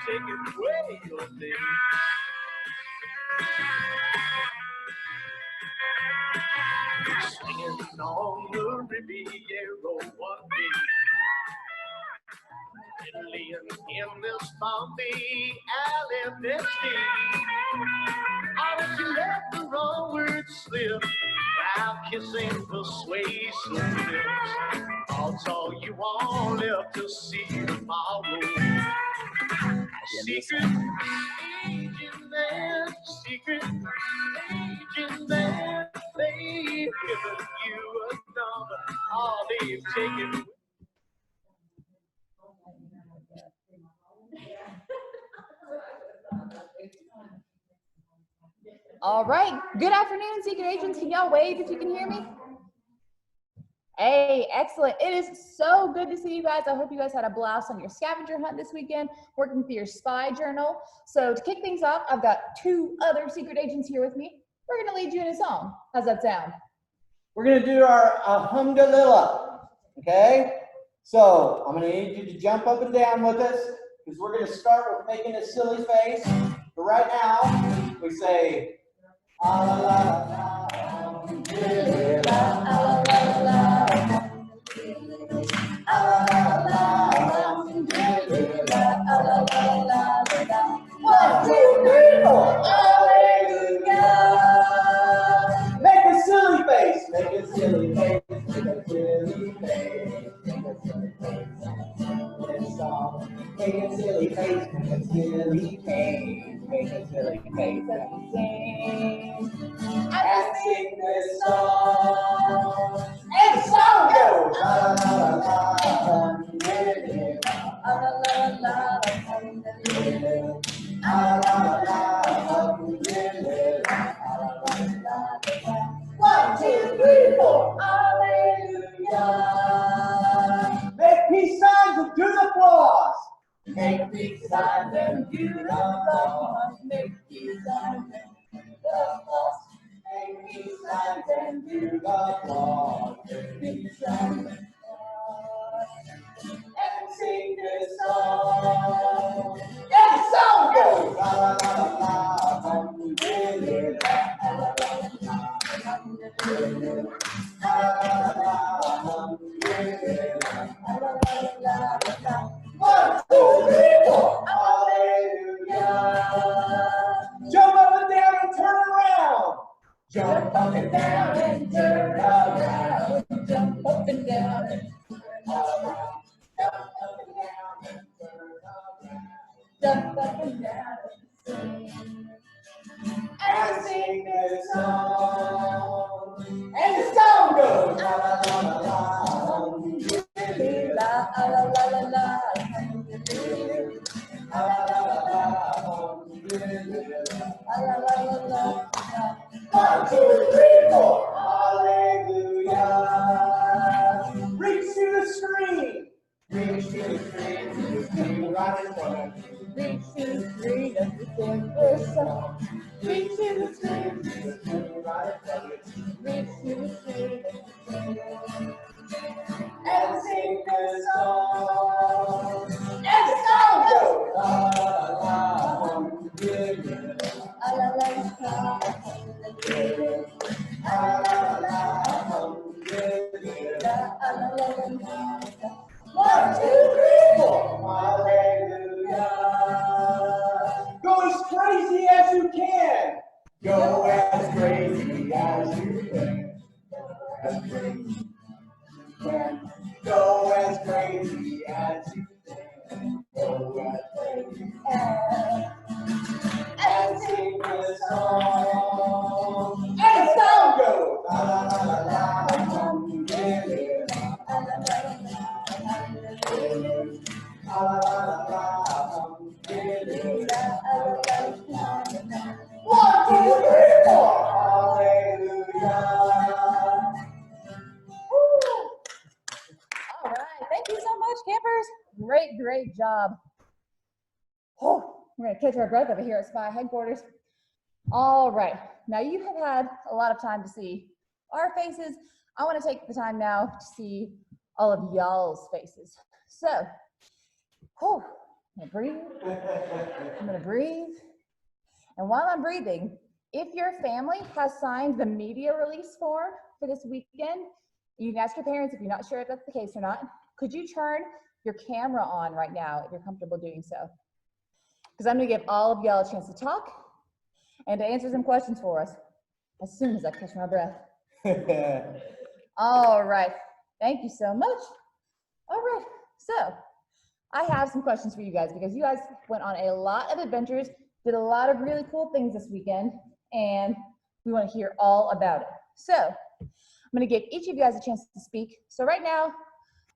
taking away your day. Swinging on the Riviera one day, laying in this Bombay alley next day. How did you let the wrong words slip while kissing persuasive lips? That's all you want left to see tomorrow. Secret agent man, secret agent man, they've given you a number, all they've taken. All right, good afternoon, Secret Agents. Can y'all wave if you can hear me? Hey, excellent. It is so good to see you guys. I hope you guys had a blast on your scavenger hunt this weekend, working through your spy journal. So to kick things off, I've got two other secret agents here with me. We're gonna lead you in a song. How's that sound? We're gonna do our Alhamdulillah, okay? So I'm gonna need you to jump up and down with us, because we're gonna start with making a silly face. But right now, we say, Allah, one, two, three, four. Hallelujah. Make a silly face. Make a silly face. Make a silly face. Make a silly face. This song. Make a silly face. Make a silly face. Make a silly face. And sing this song. And the song goes. La la la la. One, two, three, four. Hallelujah. Make peace signs and do the applause. Make peace signs and do the applause. Make peace signs and do the applause. Make peace signs and do the applause. Make peace signs and sing this song. And the song goes. La la la la. Alhamdulillah. One, two, three, four. Hallelujah. Jump up and down and turn around. Jump up and down and turn around. Jump up and down and turn around. Jump up and down and turn around. Jump up and down and sing this song. And the song goes. La la la la la. La la la la la. La la la la. One, two, three, four. Hallelujah. Reach to the screen. Reach to the screen. To the screen right in front of you. Reach to the screen and sing this song. Reach to the screen. To the screen right in front of you. Reach to the screen and sing this song. And the song goes. La la la. La la la. One, two, three, four. Hallelujah. Go as crazy as you can. Go as crazy as you can. As crazy. Go as crazy as you can. Go as crazy and sing the song. And the song goes. La la la la la. One, two, three, four. Hallelujah. All right, thank you so much, campers. Great job. Oh, we're gonna catch our breath over here at Spy Headquarters. All right, now you have had a lot of time to see our faces. I want to take the time now to see all of y'all's faces. So, I'm gonna breathe. I'm gonna breathe. And while I'm breathing, if your family has signed the media release form for this weekend, you can ask your parents if you're not sure if that's the case or not. Could you turn your camera on right now if you're comfortable doing so? Because I'm gonna give all of y'all a chance to talk and to answer some questions for us as soon as I catch my breath. All right, thank you so much. All right, so I have some questions for you guys because you guys went on a lot of adventures, did a lot of really cool things this weekend, and we want to hear all about it. So I'm going to give each of you guys a chance to speak. So right now, I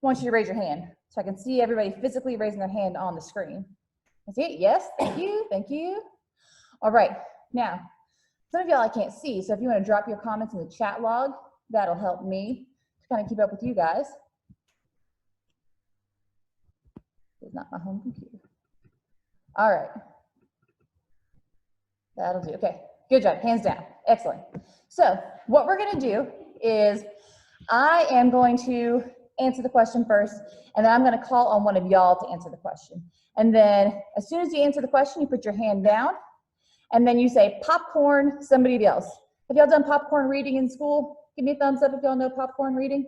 want you to raise your hand so I can see everybody physically raising their hand on the screen. I see it. Yes, thank you, thank you. All right, now, some of y'all I can't see, so if you want to drop your comments in the chat log, that'll help me to kind of keep up with you guys. It's not my home computer. All right. That'll do. Okay, good job, hands down. Excellent. So what we're gonna do is I am going to answer the question first, and then I'm gonna call on one of y'all to answer the question. And then as soon as you answer the question, you put your hand down, and then you say popcorn, somebody else. Have y'all done popcorn reading in school? Give me a thumbs up if y'all know popcorn reading.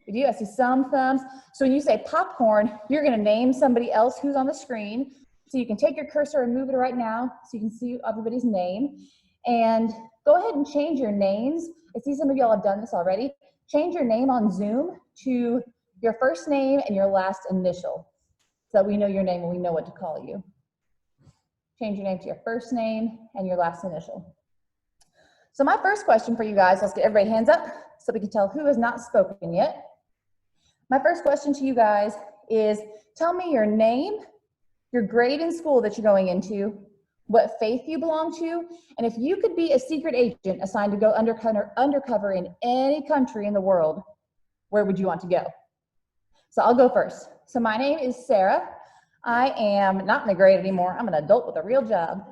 You do, I see some thumbs. So when you say popcorn, you're gonna name somebody else who's on the screen. So you can take your cursor and move it right now so you can see everybody's name. And go ahead and change your names. I see some of y'all have done this already. Change your name on Zoom to your first name and your last initial so that we know your name and we know what to call you. Change your name to your first name and your last initial. So my first question for you guys, let's get everybody hands up so we can tell who has not spoken yet. My first question to you guys is, tell me your name, your grade in school that you're going into, what faith you belong to, and if you could be a secret agent assigned to go undercover in any country in the world, where would you want to go? So I'll go first. So my name is Sarah. I am not in the grade anymore. I'm an adult with a real job.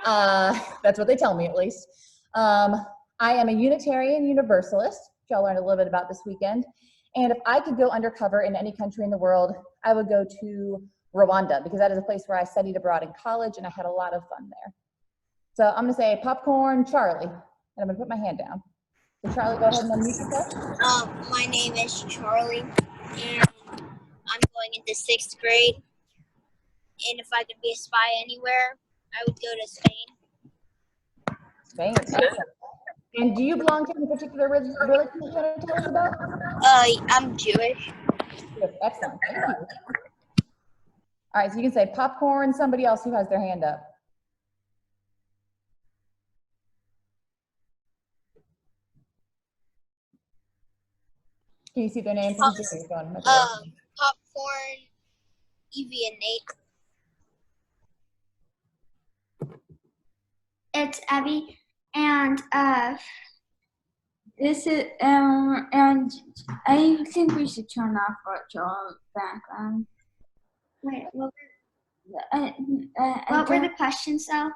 That's what they tell me, at least. I am a Unitarian Universalist, which y'all learned a little bit about this weekend. And if I could go undercover in any country in the world, I would go to Rwanda, because that is a place where I studied abroad in college and I had a lot of fun there. So I'm gonna say popcorn Charlie, and I'm gonna put my hand down. So Charlie, go ahead and unmute yourself. My name is Charlie, and I'm going into 6th grade. And if I could be a spy anywhere, I would go to Spain. Spain, excellent. And do you belong to any particular religion you want to tell us about? I'm Jewish. Yes, excellent, thank you. All right, so you can say popcorn, somebody else who has their hand up. Can you see their names? Popcorn, Evie, and Nate. It's Abby, and this is and I think we should turn off virtual background. Wait, what were the questions though?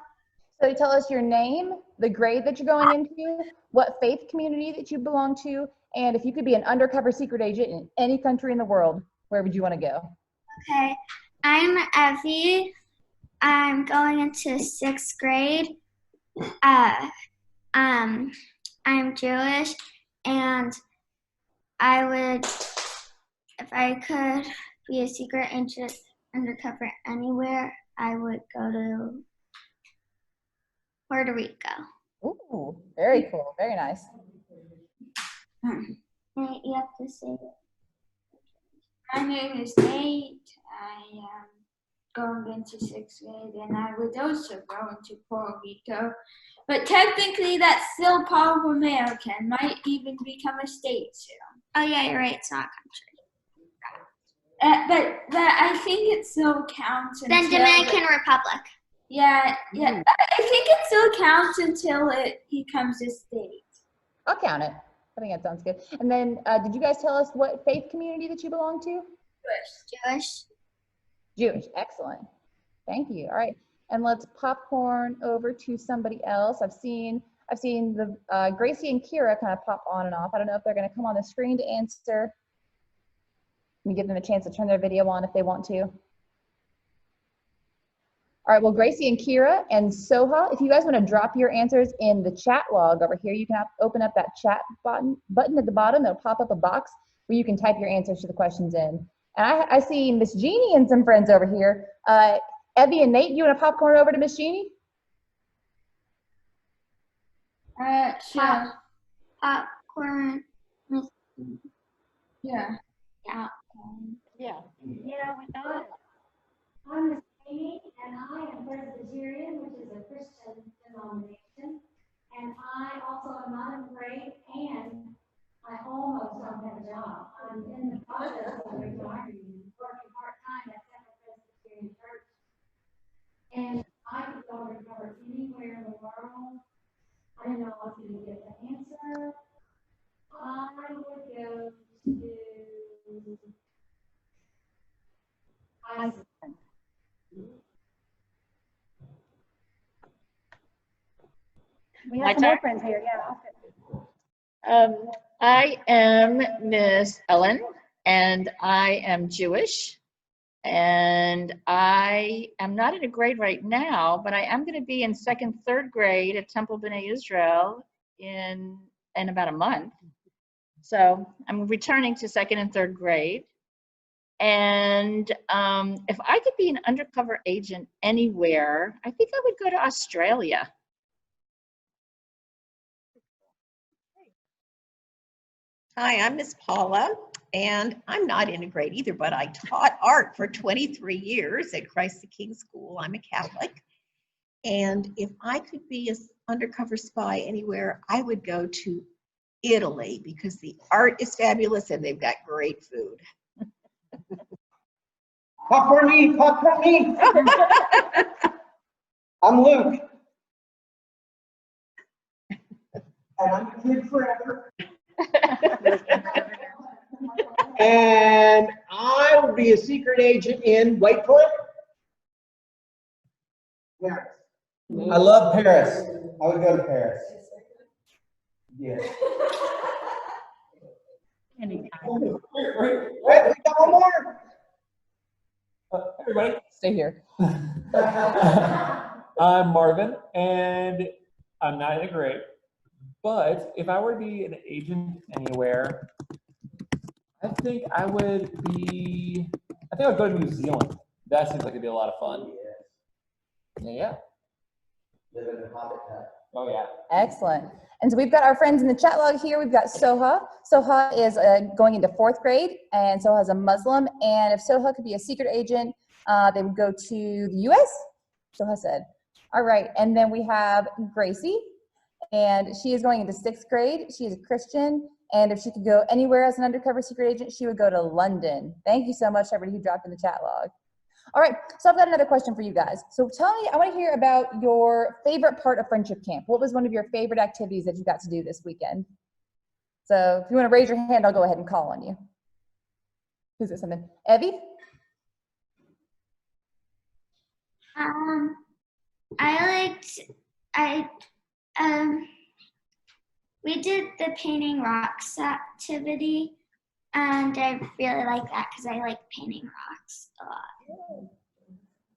So you tell us your name, the grade that you're going into, what faith community that you belong to, and if you could be an undercover secret agent in any country in the world, where would you want to go? Okay, I'm Evie. I'm going into 6th grade. I'm Jewish, and I would, if I could be a secret agent undercover anywhere, I would go to Puerto Rico. Ooh, very cool, very nice. Nate, you have to say it. My name is Nate. I am going into 6th grade, and I would also go into Puerto Rico. But technically, that's still part of America and might even become a state soon. Oh yeah, you're right. It's not a country. But I think it still counts. Then Dominican Republic. Yeah. I think it still counts until it becomes a state. I'll count it. I think that sounds good. And then, did you guys tell us what faith community that you belong to? Jewish. Jewish, excellent. Thank you. All right, and let's popcorn over to somebody else. I've seen the Gracie and Kira kind of pop on and off. I don't know if they're going to come on the screen to answer. Let me give them a chance to turn their video on if they want to. All right, well, Gracie and Kira and Soha, if you guys want to drop your answers in the chat log over here, you can open up that chat button at the bottom. That'll pop up a box where you can type your answers to the questions in. And I see Miss Jeannie and some friends over here. Evie and Nate, you want to popcorn over to Miss Jeannie? Sure. Popcorn. Yeah. Yeah. Yeah. Yeah, I'm Miss Amy, and I am Presbyterian, which is a Christian denomination. And I also am not in grade, and I almost don't have a job. I'm in the process of retiring, working part-time at Central Presbyterian Church. And I could go recover anywhere in the world. I didn't know I was gonna get the answer. I would go to Iceland. We have some more friends here, yeah. I am Miss Ellen, and I am Jewish. And I am not in a grade right now, but I am going to be in 2nd, 3rd grade at Temple B'nai Israel in about a month. So I'm returning to 2nd and 3rd grade. And if I could be an undercover agent anywhere, I think I would go to Australia. Hi, I'm Miss Paula, and I'm not in a grade either, but I taught art for 23 years at Christ the King School. I'm a Catholic. And if I could be an undercover spy anywhere, I would go to Italy because the art is fabulous and they've got great food. Popcorn me, popcorn me. I'm Luke. And I'm a kid forever. And I will be a secret agent in, wait for it, Paris. I love Paris. I would go to Paris. Yes. Wait, we got one more. Everybody, Stay here. I'm Marvin, and I'm not in a grade. But if I were to be an agent anywhere, I think I'd go to New Zealand. That seems like it'd be a lot of fun. Yeah. Living in Hobbit Hut. Oh yeah. Excellent. And so we've got our friends in the chat log here. We've got Soha. Soha is going into 4th grade, and Soha is a Muslim. And if Soha could be a secret agent, they would go to the U.S., Soha said. All right, and then we have Gracie, and she is going into 6th grade. She is a Christian, and if she could go anywhere as an undercover secret agent, she would go to London. Thank you so much, everybody who dropped in the chat log. All right, so I've got another question for you guys. So tell me, I want to hear about your favorite part of Friendship Camp. What was one of your favorite activities that you got to do this weekend? So if you want to raise your hand, I'll go ahead and call on you. Who's it something? Evie? We did the painting rocks activity, and I really like that because I like painting rocks a lot.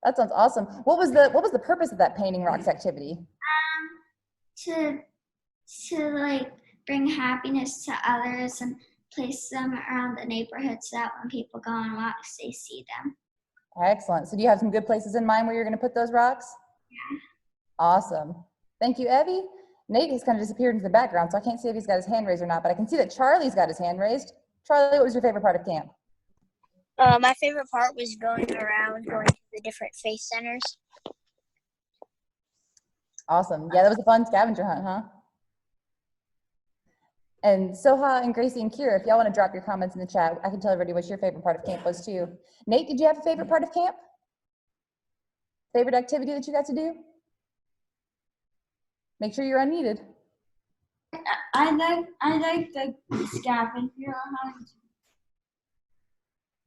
That sounds awesome. What was the purpose of that painting rocks activity? To like bring happiness to others and place them around the neighborhood so that when people go on walks, they see them. Excellent. So do you have some good places in mind where you're going to put those rocks? Yeah. Awesome. Thank you, Evie. Nate has kind of disappeared into the background, so I can't see if he's got his hand raised or not, but I can see that Charlie's got his hand raised. Charlie, what was your favorite part of camp? My favorite part was going around, going to the different faith centers. Awesome. Yeah, that was a fun scavenger hunt, huh? And Soha and Gracie and Kira, if y'all want to drop your comments in the chat, I can tell everybody what your favorite part of camp was too. Nate, did you have a favorite part of camp? Favorite activity that you got to do? Make sure you're unmuted. I like the scavenger hunt.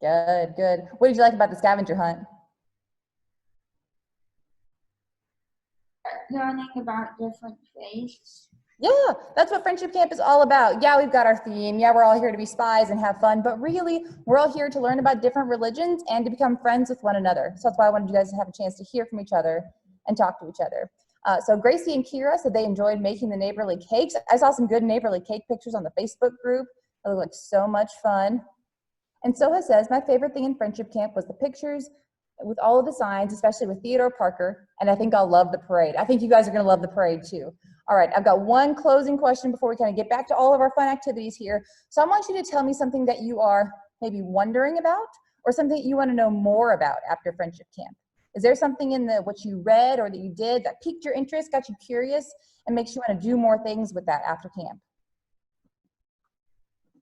Good, good. What did you like about the scavenger hunt? Learning about different faiths. Yeah, that's what Friendship Camp is all about. Yeah, we've got our theme. Yeah, we're all here to be spies and have fun, but really, we're all here to learn about different religions and to become friends with one another. So that's why I wanted you guys to have a chance to hear from each other and talk to each other. So Gracie and Kira said they enjoyed making the neighborly cakes. I saw some good neighborly cake pictures on the Facebook group. They look like so much fun. And Soha says, my favorite thing in Friendship Camp was the pictures with all of the signs, especially with Theodore Parker, and I think I'll love the parade. I think you guys are gonna love the parade too. All right, I've got one closing question before we kind of get back to all of our fun activities here. So I want you to tell me something that you are maybe wondering about or something that you wanna know more about after Friendship Camp. Is there something in what you read or that you did that piqued your interest, got you curious, and makes you wanna do more things with that after camp?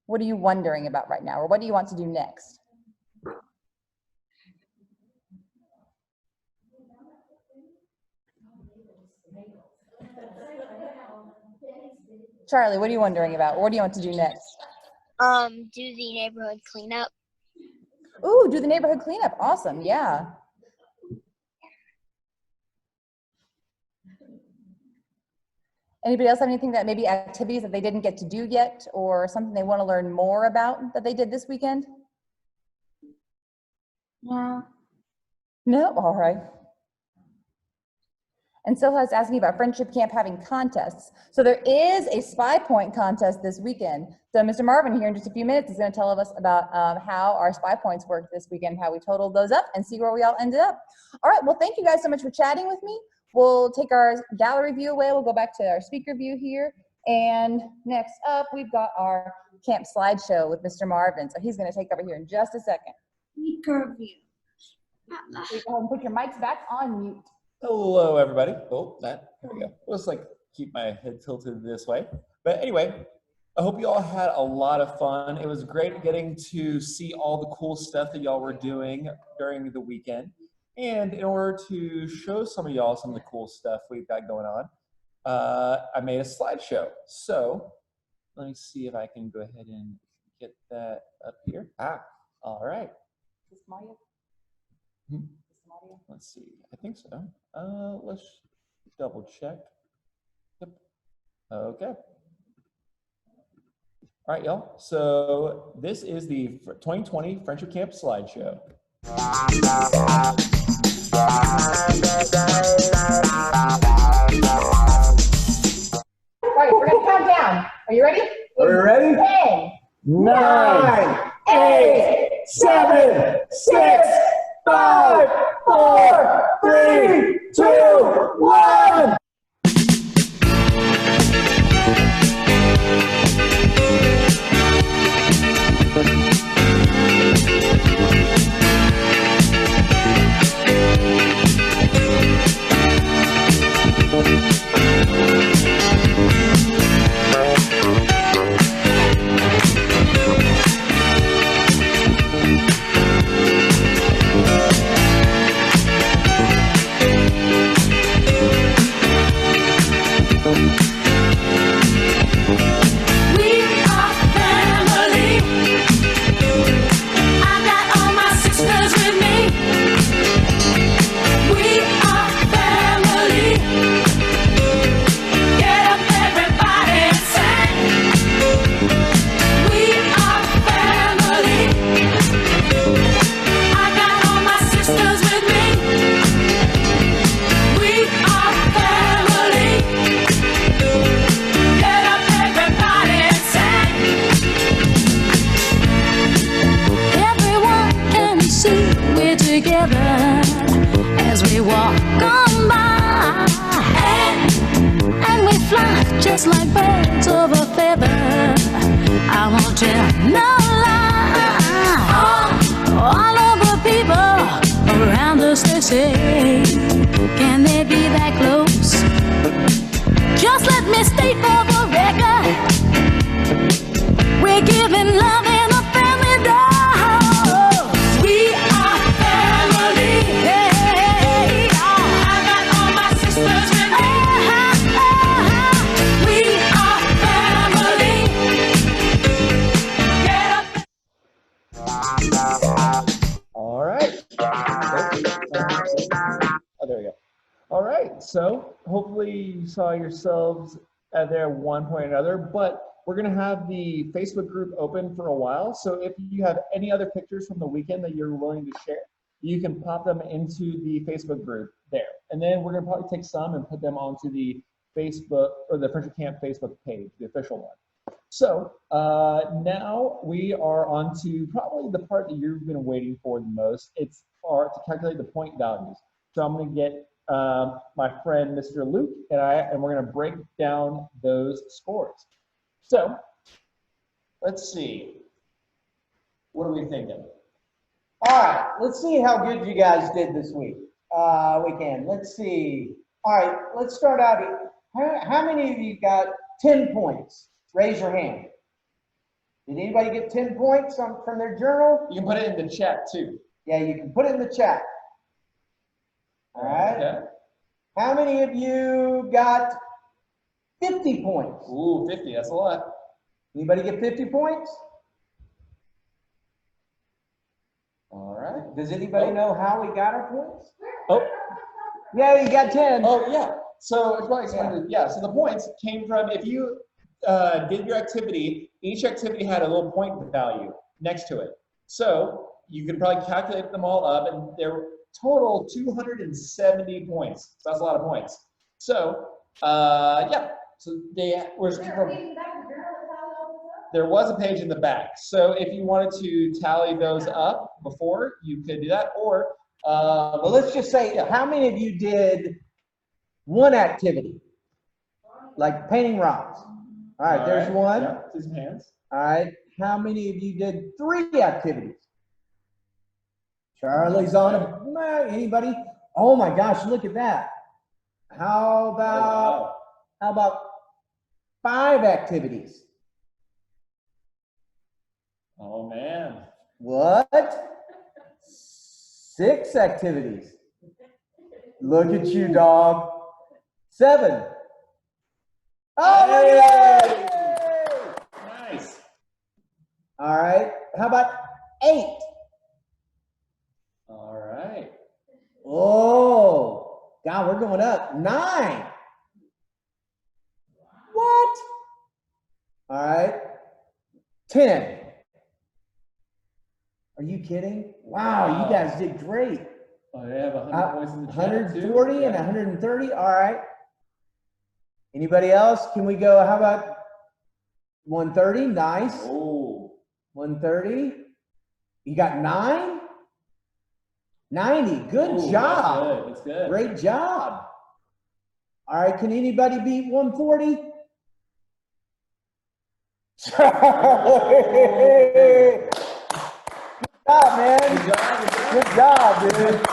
What are you wondering about right now, or what do you want to do next? Charlie, what are you wondering about? What do you want to do next? Do the neighborhood cleanup. Ooh, do the neighborhood cleanup. Awesome, yeah. Anybody else have anything that maybe activities that they didn't get to do yet or something they want to learn more about that they did this weekend? No. No? All right. And Soha's asking about Friendship Camp having contests. So there is a Spy Point contest this weekend. So Mr. Marvin here in just a few minutes is going to tell us about how our Spy Points worked this weekend, how we totaled those up and see where we all ended up. All right, well, thank you guys so much for chatting with me. We'll take our gallery view away. We'll go back to our speaker view here. And next up, we've got our camp slideshow with Mr. Marvin. So he's going to take over here in just a second. Speaker view. So you go ahead and put your mics back on mute. Hello, everybody. Oh, there we go. Let's keep my head tilted this way. But anyway, I hope you all had a lot of fun. It was great getting to see all the cool stuff that y'all were doing during the weekend. And in order to show some of y'all some of the cool stuff we've got going on, I made a slideshow. So let me see if I can go ahead and get that up here. All right. Is this Mario? Let's see. I think so. Let's double check. Yep. Okay. All right, y'all. So this is the 2020 Friendship Camp slideshow. All right, we're going to count down. Are you ready? Are you ready? 10, 9, 8, 7, 6, 5, 4, 3, 2, 1. Just like birds of a feather, I won't tell no lie. All of the people around us, they say, can they be that close? Just let me state for the record, we're giving love in a family dose. We are family. Hey, I got all my sisters with me. All right. Oh, there we go. All right. So hopefully you saw yourselves there at one point or another, but we're gonna have the Facebook group open for a while. So if you have any other pictures from the weekend that you're willing to share, you can pop them into the Facebook group there. And then we're gonna probably take some and put them onto the Facebook or the Friendship Camp Facebook page, the official one. So now we are on to probably the part that you've been waiting for the most. It's to calculate the point values. So I'm gonna get my friend, Mr. Luke, and we're gonna break down those scores. So let's see. What are we thinking? All right, let's see how good you guys did this week. Let's see. All right, let's start out here. How many of you got 10 points? Raise your hand. Did anybody get 10 points from their journal? You can put it in the chat too. Yeah, you can put it in the chat. All right. Okay. How many of you got 50 points? Ooh, 50, that's a lot. Anybody get 50 points? All right. Does anybody know how we got our points? Oh. Yeah, you got 10. Oh, yeah. So it's probably explained. Yeah. So the points came from if you did your activity, each activity had a little point value next to it. So you could probably calculate them all up, and they're total 270 points. So that's a lot of points. So yeah. So they were from. There was a page in the back. So if you wanted to tally those up before, you could do that. Or well, let's just say, how many of you did one activity, like painting rocks? All right, there's one. Yeah, see some hands. All right, how many of you did 3 activities? Charlie's on a, anybody? Oh my gosh, look at that. How about 5 activities? Oh man. What? 6 activities. Look at you, dog. 7. Oh, look at that! Nice. All right. How about 8? All right. Oh, God, we're going up. 9. What? All right. 10. Are you kidding? Wow, you guys did great. Oh, they have 100 points in the chat 140 too? and 130. All right. Anybody else? Can we go? How about 130? Nice. Oh. 130. You got 9? 90. Good Ooh, job. That's good. That's good. Great job. All right. Can anybody beat 140? Good job, man. Good job, dude.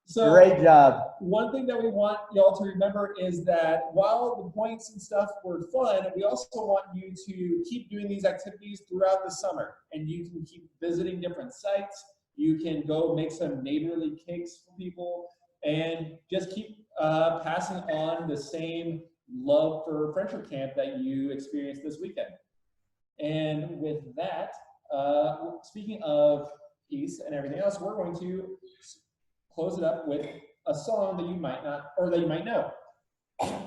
So, great job. One thing that we want y'all to remember is that while the points and stuff were fun, we also want you to keep doing these activities throughout the summer. And you can keep visiting different sites. You can go make some neighborly cakes for people and just keep passing on the same love for Friendship Camp that you experienced this weekend. And with that, speaking of peace and everything else, we're going to close it up with a song that you might not, or that you might know. All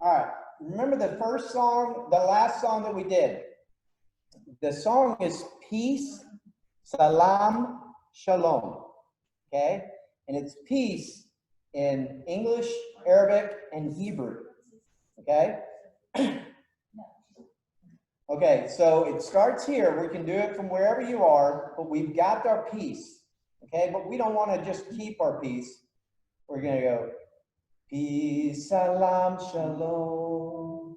right. Remember the first song, the last song that we did. The song is Peace, Salam, Shalom. Okay? And it's peace in English, Arabic, and Hebrew. Okay? Okay, so it starts here. We can do it from wherever you are, but we've got our peace. Okay, but we don't want to just keep our peace. We're going to go, peace, salam, shalom.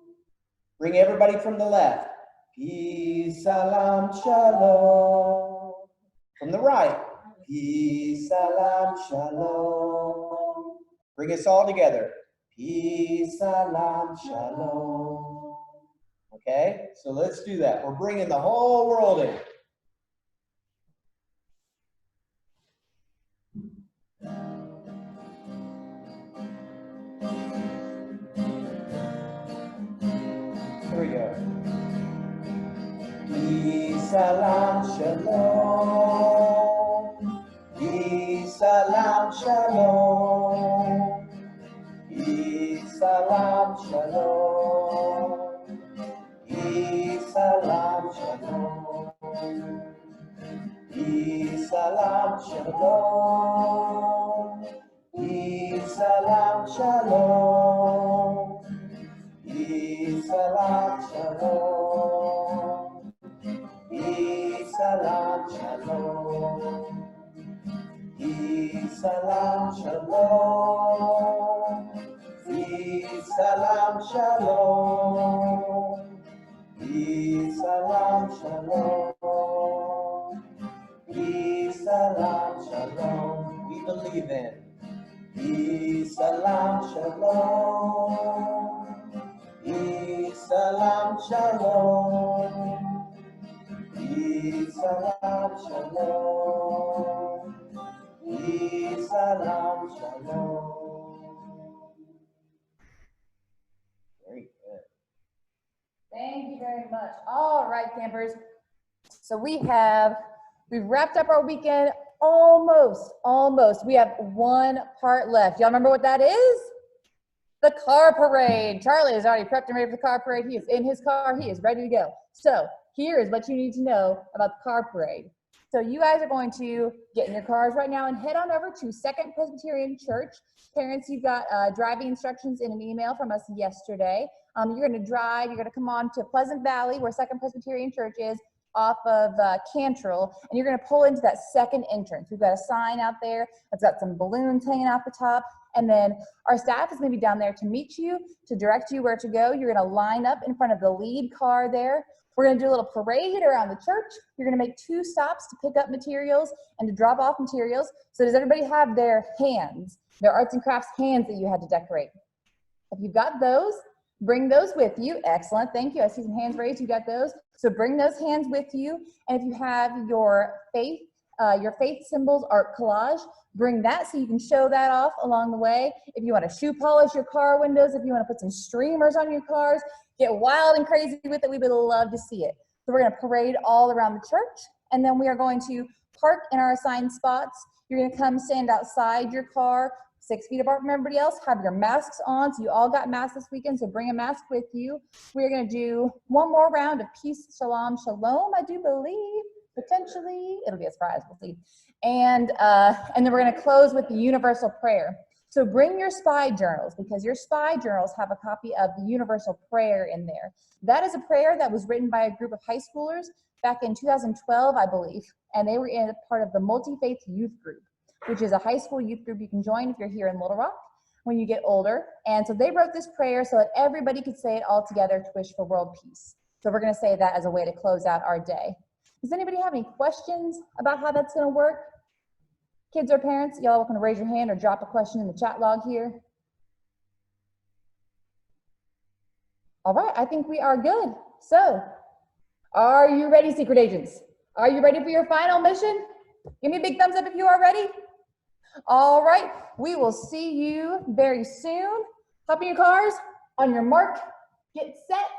Bring everybody from the left. Peace, salam, shalom. From the right. Peace, salam, shalom. Bring us all together. Peace, salam, shalom. Okay, so let's do that. We're bringing the whole world in. Here we go. Peace, salam, shalom. Peace, salam, shalom. Peace, salam, shalom. shalom. Salam shalom. Salam shalom. Salam shalom. Salam shalom. Salam shalom. Salam shalom. Salam shalom. Salam shalom. Salam shalom. We believe in. Salam shalom. Salam shalom. Salam shalom. Salam shalom. Very good. Thank you very much. All right, campers. So we've wrapped up our weekend almost. We have one part left. Y'all remember what that is? The car parade. Charlie has already prepped and ready for the car parade. He is in his car. He is ready to go. So here is what you need to know about the car parade. So you guys are going to get in your cars right now and head on over to Second Presbyterian Church. Parents, you've got driving instructions in an email from us yesterday. You're going to drive. You're going to come on to Pleasant Valley, where Second Presbyterian Church is, off of Cantrell, and you're going to pull into that second entrance. We've got a sign out there that's got some balloons hanging off the top, and then our staff is going to be down there to meet you, to direct you where to go. You're going to line up in front of the lead car there. We're going to do a little parade around the church. You're going to make 2 stops to pick up materials and to drop off materials. So does everybody have their hands, their arts and crafts hands that you had to decorate? If you've got those, bring those with you. Excellent, thank you. I see some hands raised, you got those. So bring those hands with you. And if you have your faith symbols art collage, bring that so you can show that off along the way. If you want to shoe polish your car windows, if you want to put some streamers on your cars, get wild and crazy with it, we would love to see it. So we're going to parade all around the church, and then we are going to park in our assigned spots. You're going to come stand outside your car, 6 feet apart from everybody else, have your masks on. So you all got masks this weekend, so bring a mask with you. We're going to do one more round of peace, shalom, shalom, I do believe. Potentially, it'll be a surprise, we'll see. And then we're going to close with the universal prayer. So bring your spy journals, because your spy journals have a copy of the universal prayer in there. That is a prayer that was written by a group of high schoolers back in 2012, I believe, and they were in part of the Multi-Faith Youth Group, which is a high school youth group you can join if you're here in Little Rock when you get older. And so they wrote this prayer so that everybody could say it all together to wish for world peace. So we're going to say that as a way to close out our day. Does anybody have any questions about how that's going to work? Kids or parents, y'all welcome to raise your hand or drop a question in the chat log here. All right, I think we are good. So, are you ready, secret agents? Are you ready for your final mission? Give me a big thumbs up if you are ready. All right, we will see you very soon. Hop in your cars, on your mark, get set,